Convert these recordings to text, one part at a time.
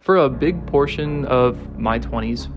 For a big portion of my 20s,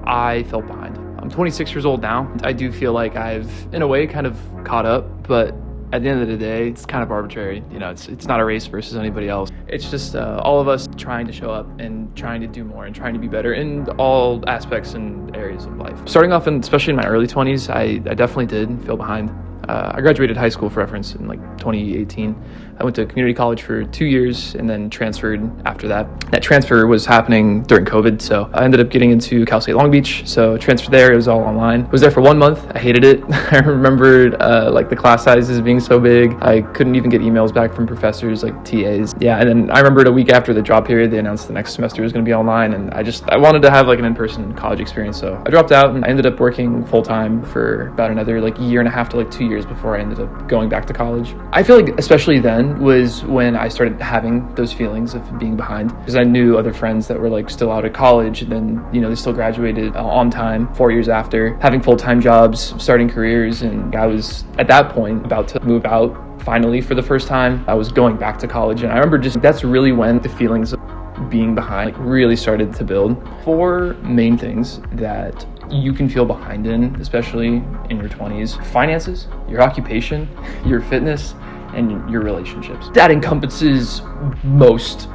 I felt behind. I'm 26 years old now. I do feel like I've, in a way, kind of caught up, but at the end of the day, it's kind of arbitrary. It's not a race versus anybody else. It's just all of us trying to show up and trying to do more and trying to be better in all aspects and areas of life. Starting off, especially in my early 20s, I definitely did feel behind. I graduated high school, for reference, in 2018. I went to community college for 2 years and then transferred after that. That transfer was happening during COVID, so I ended up getting into Cal State Long Beach. So transferred there, it was all online. I was there for 1 month. I hated it. I remembered the class sizes being so big. I couldn't even get emails back from professors, like TAs. Yeah, and then I remembered a week after the drop period, they announced the next semester was going to be online, and I wanted to have an in-person college experience. So I dropped out and I ended up working full-time for about another year and a half to 2 years before I ended up going back to college. I feel like especially then was when I started having those feelings of being behind, because I knew other friends that were still out of college, and then they still graduated on time 4 years after, having full-time jobs, starting careers, and I was at that point about to move out finally for the first time. I was going back to college, and I remember that's really when the feelings of being behind really started to build. 4 main things that you can feel behind in, especially in your 20s: finances, your occupation, your fitness, and your relationships. That encompasses most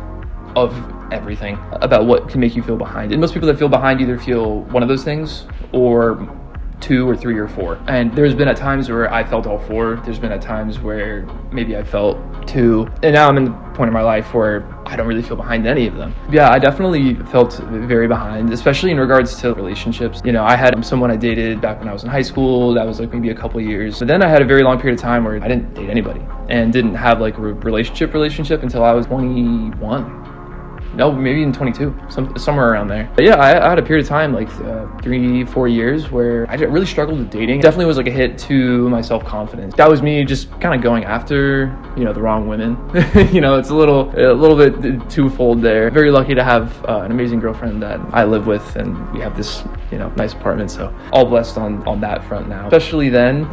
of everything about what can make you feel behind. And most people that feel behind either feel one of those things or 2 or 3 or 4. And there's been at times where I felt all 4. There's been at times where maybe I felt 2. And now I'm in the point in my life where I don't really feel behind any of them. Yeah, I definitely felt very behind, especially in regards to relationships. I had someone I dated back when I was in high school. That was maybe a couple of years. But then I had a very long period of time where I didn't date anybody and didn't have a relationship until I was 21. No, maybe in 22, somewhere around there. But yeah, I had a period of time, 3-4 years, where I really struggled with dating. It definitely was a hit to my self-confidence. That was me just kind of going after, the wrong women. It's a little bit twofold there. Very lucky to have an amazing girlfriend that I live with, and we have this, nice apartment. So all blessed on that front now. Especially then,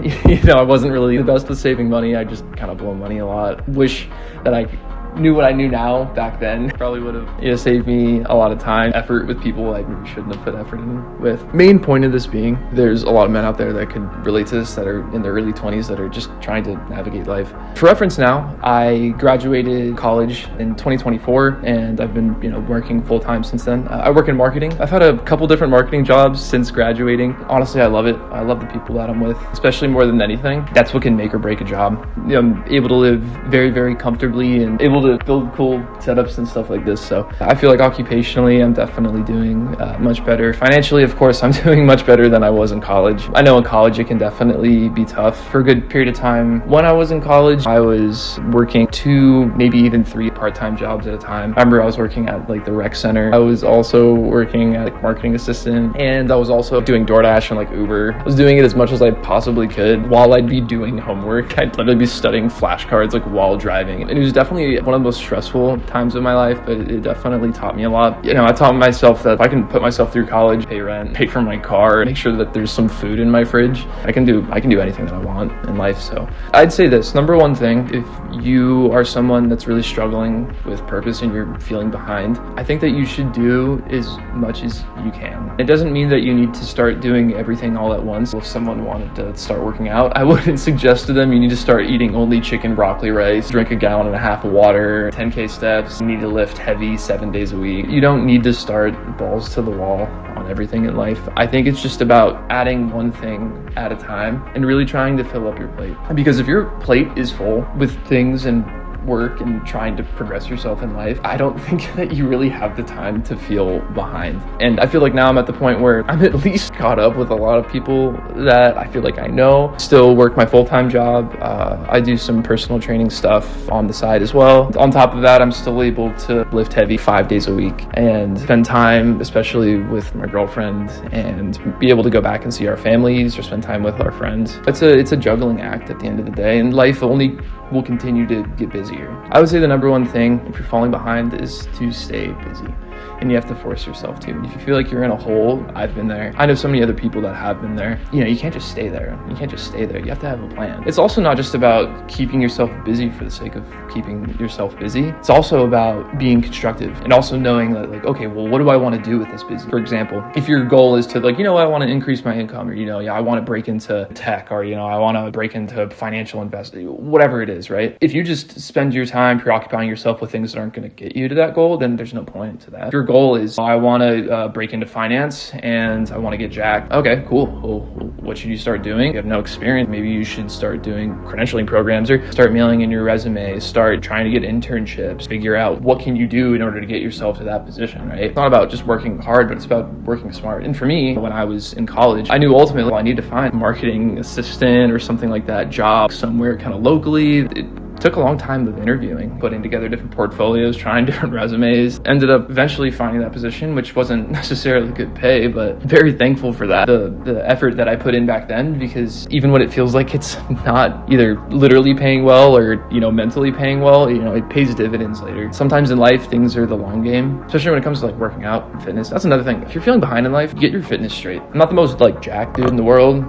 I wasn't really the best with saving money. I just kind of blow money a lot. Wish that I knew what I knew now back then. Probably would have saved me a lot of time, effort with people I maybe shouldn't have put effort in with. Main point of this being, there's a lot of men out there that could relate to this, that are in their early 20s, that are just trying to navigate life. For reference now, I graduated college in 2024, and I've been working full-time since then. I work in marketing. I've had a couple different marketing jobs since graduating. Honestly, I love it. I love the people that I'm with, especially more than anything. That's what can make or break a job. I'm able to live very, very comfortably and able to build cool setups and stuff like this. So I feel like occupationally, I'm definitely doing much better. Financially, of course, I'm doing much better than I was in college. I know in college, it can definitely be tough. For a good period of time when I was in college, I was working 2, maybe even 3 part-time jobs at a time. I remember I was working at the rec center. I was also working at marketing assistant, and I was also doing DoorDash and Uber. I was doing it as much as I possibly could while I'd be doing homework. I'd literally be studying flashcards while driving. And it was definitely one of the most stressful times of my life, but it definitely taught me a lot. I taught myself that if I can put myself through college, pay rent, pay for my car, make sure that there's some food in my fridge, I can do anything that I want in life. So I'd say this, number one thing, if you are someone that's really struggling with purpose and you're feeling behind, I think that you should do as much as you can. It doesn't mean that you need to start doing everything all at once. If someone wanted to start working out, I wouldn't suggest to them you need to start eating only chicken, broccoli, rice, drink 1.5 gallons of water, 10K steps, you need to lift heavy 7 days a week. You don't need to start balls to the wall on everything in life. I think it's just about adding one thing at a time and really trying to fill up your plate. Because if your plate is full with things and work and trying to progress yourself in life, I don't think that you really have the time to feel behind. And I feel like now I'm at the point where I'm at least caught up with a lot of people that I feel like I know. Still work my full-time job. I do some personal training stuff on the side as well. On top of that, I'm still able to lift heavy 5 days a week and spend time, especially with my girlfriend, and be able to go back and see our families or spend time with our friends. It's a juggling act at the end of the day, and life only will continue to get busier. I would say the number one thing if you're falling behind is to stay busy. and you have to force yourself to. If you feel like you're in a hole, I've been there. I know so many other people that have been there. You can't just stay there. You can't just stay there. You have to have a plan. It's also not just about keeping yourself busy for the sake of keeping yourself busy. It's also about being constructive and also knowing that, like, okay, well, what do I want to do with this busy? For example, if your goal is to, like, I want to increase my income, or, I want to break into tech, or, I want to break into financial investing, whatever it is, right? If you just spend your time preoccupying yourself with things that aren't going to get you to that goal, then there's no point to that. If your goal is, I want to break into finance and I want to get jacked. Okay, cool. Well, what should you start doing? You have no experience. Maybe you should start doing credentialing programs, or start mailing in your resume, start trying to get internships, figure out what can you do in order to get yourself to that position, right? It's not about just working hard, but it's about working smart. And for me, when I was in college, I knew ultimately I needed to find a marketing assistant or something like that job somewhere kind of locally. It took a long time of interviewing, putting together different portfolios, trying different resumes. Ended up eventually finding that position, which wasn't necessarily good pay, but very thankful for that. The effort that I put in back then, because even when it feels like it's not either literally paying well or, mentally paying well, it pays dividends later. Sometimes in life, things are the long game, especially when it comes to like working out and fitness. That's another thing. If you're feeling behind in life, get your fitness straight. I'm not the most like jacked dude in the world,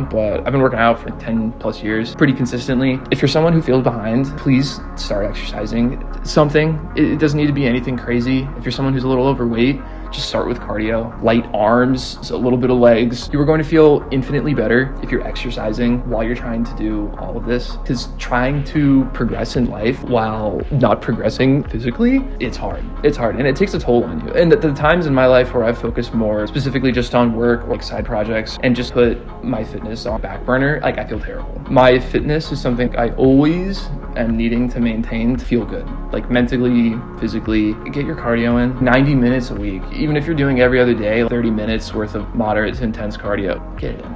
but I've been working out for 10 plus years pretty consistently. If you're someone who feels behind, please start exercising something. It doesn't need to be anything crazy. If you're someone who's a little overweight, just start with cardio, light arms, so a little bit of legs. You are going to feel infinitely better if you're exercising while you're trying to do all of this, because trying to progress in life while not progressing physically, it's hard, and it takes a toll on you. And the times in my life where I've focused more specifically just on work, like side projects, and just put my fitness on back burner, like, I feel terrible. My fitness is something I always am needing to maintain to feel good, like mentally, physically. Get your cardio in 90 minutes a week. Even if you're doing every other day, 30 minutes worth of moderate to intense cardio, get it in.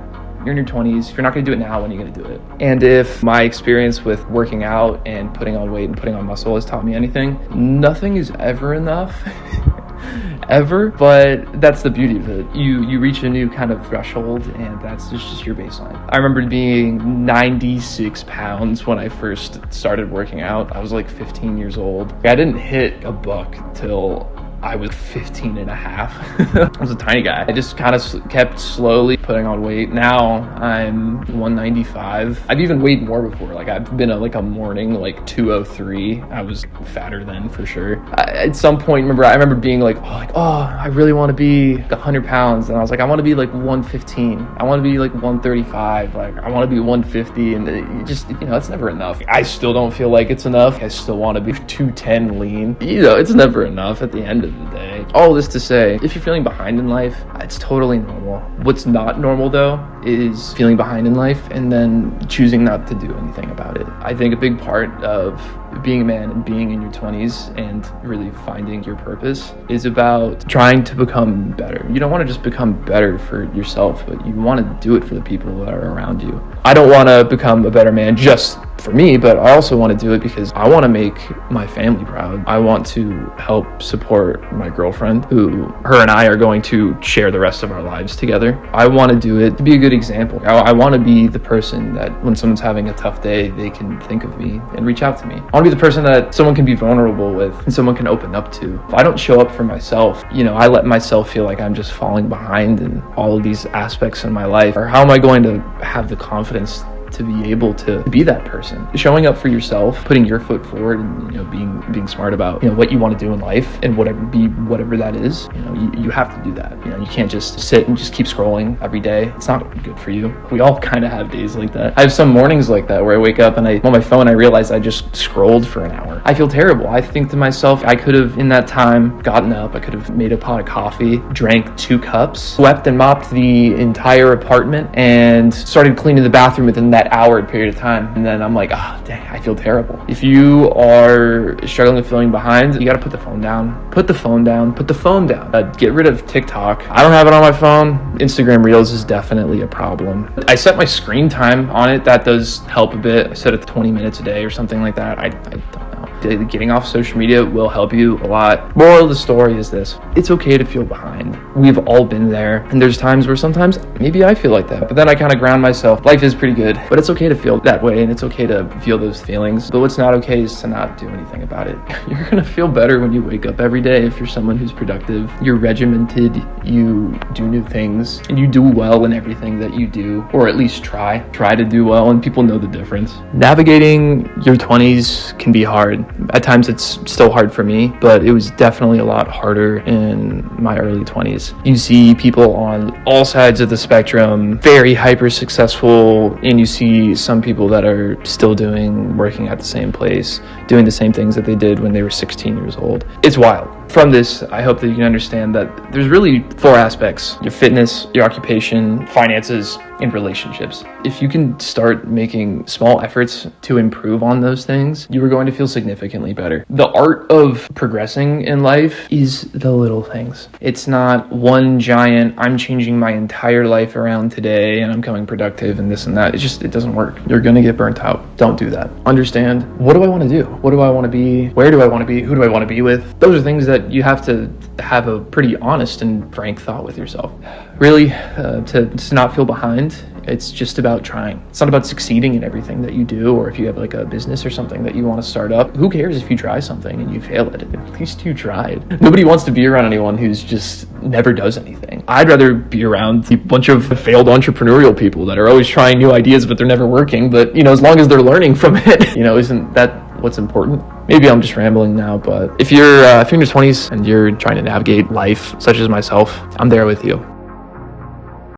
You're in your 20s. If you're not going to do it now, when are you going to do it? And if my experience with working out and putting on weight and putting on muscle has taught me anything, nothing is ever enough. Ever, but that's the beauty of it. You reach a new kind of threshold, and that's just your baseline. I remember being 96 pounds when I first started working out. I was like 15 years old. I didn't hit a buck till I was 15 and a half. I was a tiny guy. I just kind of kept slowly putting on weight. Now I'm 195. I've even weighed more before. Like, I've been a morning like 203. I was fatter then for sure. At some point, I remember being like, I really want to be 100 pounds. And I was like, I want to be like 115. I want to be like 135. Like, I want to be 150. And it just, it's never enough. I still don't feel like it's enough. I still want to be 210 lean. It's never enough at the end of the day. All this to say, if you're feeling behind in life, it's totally normal. What's not normal though is feeling behind in life and then choosing not to do anything about it. I think a big part of being a man and being in your 20s and really finding your purpose is about trying to become better. You don't want to just become better for yourself, but you want to do it for the people that are around you. I don't want to become a better man just for me, but I also want to do it because I want to make my family proud. I want to help support my girlfriend, her and I are going to share the rest of our lives together. I want to do it to be a good example. I want to be the person that when someone's having a tough day, they can think of me and reach out to me. I want to be the person that someone can be vulnerable with and someone can open up to. If I don't show up for myself, I let myself feel like I'm just falling behind in all of these aspects in my life. Or how am I going to have the confidence to be able to be that person? Showing up for yourself, putting your foot forward, and being smart about what you want to do in life and whatever that is. You have to do that. You can't just sit and just keep scrolling every day. It's not good for you. We all kind of have days like that. I have some mornings like that where I wake up and on my phone I realize I just scrolled for an hour. I feel terrible. I think to myself, I could have in that time gotten up, I could have made a pot of coffee, drank 2 cups, swept and mopped the entire apartment, and started cleaning the bathroom within that hour period of time. And then I'm like, dang, I feel terrible. If you are struggling with feeling behind, you got to put the phone down. Put the phone down. Get rid of TikTok. I don't have it on my phone. Instagram Reels is definitely a problem. I set my screen time on it. That does help a bit. I set it to 20 minutes a day or something like that. I don't know. Getting off social media will help you a lot. Moral of the story is this: it's okay to feel behind. We've all been there, and there's times where sometimes maybe I feel like that, but then I kind of ground myself. Life is pretty good, but it's okay to feel that way, and it's okay to feel those feelings. But what's not okay is to not do anything about it. You're gonna feel better when you wake up every day if you're someone who's productive, you're regimented, you do new things, and you do well in everything that you do, or at least try to do well, and people know the difference. Navigating your 20s can be hard. At times it's still hard for me, but it was definitely a lot harder in my early 20s. You see people on all sides of the spectrum, very hyper successful, and you see some people that are still working at the same place, doing the same things that they did when they were 16 years old. It's wild. From this, I hope that you can understand that there's really 4 aspects: your fitness, your occupation, finances, and relationships. If you can start making small efforts to improve on those things, you are going to feel significantly better. The art of progressing in life is the little things. It's not one giant, I'm changing my entire life around today and I'm becoming productive and this and that. It doesn't work. You're going to get burnt out. Don't do that. Understand, what do I want to do? What do I want to be? Where do I want to be? Who do I want to be with? Those are things that you have to have a pretty honest and frank thought with yourself. Really, to not feel behind, it's just about trying. It's not about succeeding in everything that you do, or if you have like a business or something that you want to start up. Who cares if you try something and you fail at it? At least you tried. Nobody wants to be around anyone who's just never does anything. I'd rather be around a bunch of failed entrepreneurial people that are always trying new ideas, but they're never working. But, as long as they're learning from it, isn't that what's important? Maybe I'm just rambling now, but if you're in your 20s and you're trying to navigate life, such as myself, I'm there with you.